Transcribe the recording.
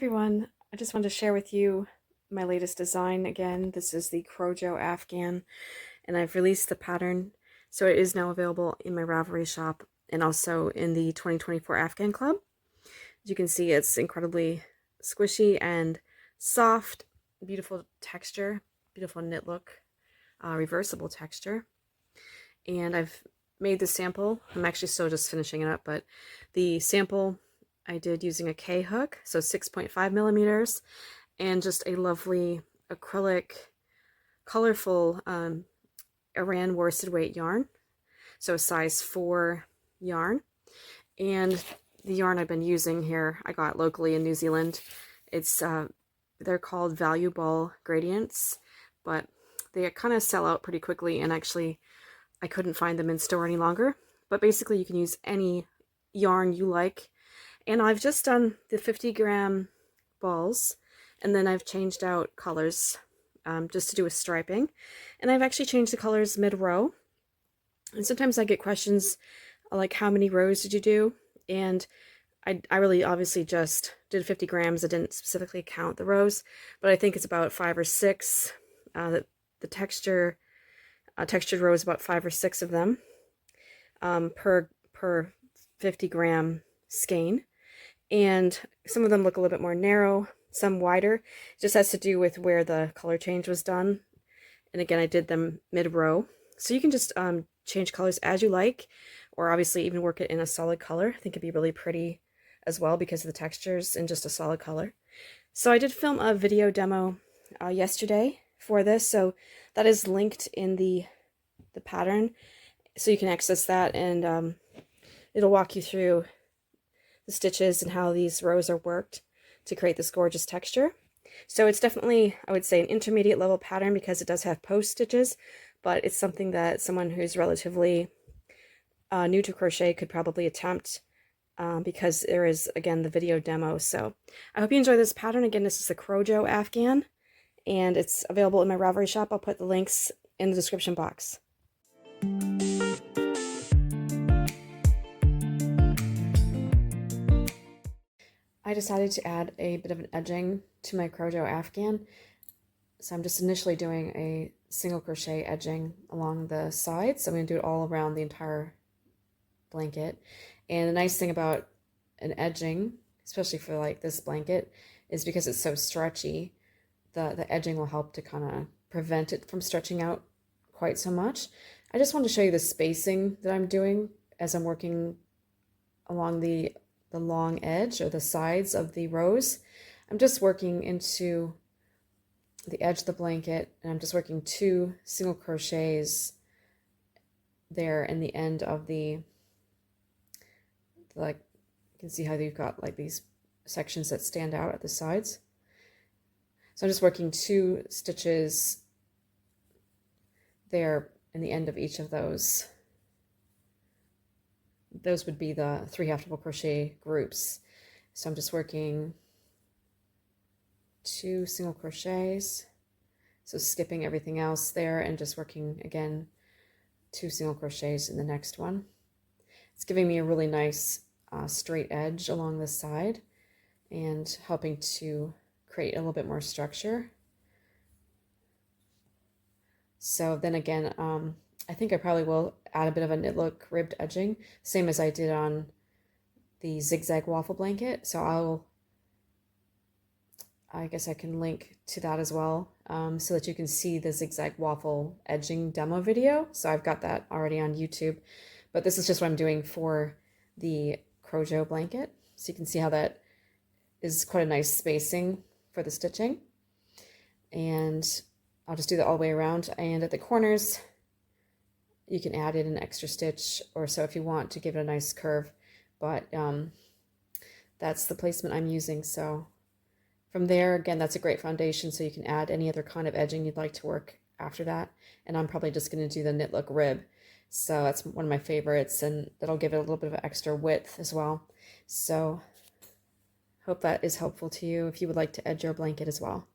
everyone, I just wanted to share with you my latest design again. This is the Crojo Afghan, and I've released the pattern, so it is now available in my Ravelry shop and also in the 2024 Afghan Club. As you can see, it's incredibly squishy and soft, beautiful texture, beautiful knit look, reversible texture. And I've made the sample. I'm actually still just finishing it up, but the sample I did using a K hook, so 6.5 millimeters, and just a lovely acrylic, colorful Iran worsted weight yarn, so a size 4 yarn. And the yarn I've been using here, I got locally in New Zealand. It's they're called Value Ball Gradients, but they kind of sell out pretty quickly, and actually I couldn't find them in store any longer. But basically you can use any yarn you like. And I've just done the 50-gram balls, and then I've changed out colors just to do with striping. And I've actually changed the colors mid-row. And sometimes I get questions like, how many rows did you do? And I really obviously just did 50 grams. I didn't specifically count the rows, but I think it's about 5 or 6. The textured row is about 5 or 6 of them per 50-gram skein. And some of them look a little bit more narrow, some wider. It just has to do with where the color change was done. And again, I did them mid-row. So you can just change colors as you like, or obviously even work it in a solid color. I think it'd be really pretty as well because of the textures in just a solid color. So I did film a video demo yesterday for this, so that is linked in the pattern, so you can access that, and it'll walk you through the stitches and how these rows are worked to create this gorgeous texture. So it's definitely, I would say, an intermediate level pattern because it does have post stitches, but it's something that someone who's relatively new to crochet could probably attempt because there is, again, the video demo. So I hope you enjoy this pattern. Again, this is the Crojo Afghan, and it's available in my Ravelry shop. I'll put the links in the description box. I decided to add a bit of an edging to my Crojo Afghan. So I'm just initially doing a single crochet edging along the sides. So I'm going to do it all around the entire blanket. And the nice thing about an edging, especially for like this blanket, is because it's so stretchy, the edging will help to kind of prevent it from stretching out quite so much. I just want to show you the spacing that I'm doing as I'm working along the long edge or the sides of the rows. I'm just working into the edge of the blanket, and I'm just working 2 single crochets there in the end of the, like, you can see how you've got like these sections that stand out at the sides. So I'm just working 2 stitches there in the end of each of those. Those would be the 3 half double crochet groups. So I'm just working 2 single crochets, so skipping everything else there and just working again 2 single crochets in the next one. It's giving me a really nice straight edge along the side and helping to create a little bit more structure. So then again, I think I probably will add a bit of a knit look ribbed edging, same as I did on the zigzag waffle blanket. So I guess I can link to that as well, so that you can see the zigzag waffle edging demo video. So I've got that already on YouTube, but this is just what I'm doing for the Crojo blanket. So you can see how that is quite a nice spacing for the stitching. And I'll just do that all the way around, and at the corners you can add in an extra stitch or so if you want to give it a nice curve, but that's the placement I'm using. So from there, again, that's a great foundation, so you can add any other kind of edging you'd like to work after that. And I'm probably just going to do the knit look rib, so that's one of my favorites, and that'll give it a little bit of extra width as well. So hope that is helpful to you if you would like to edge your blanket as well.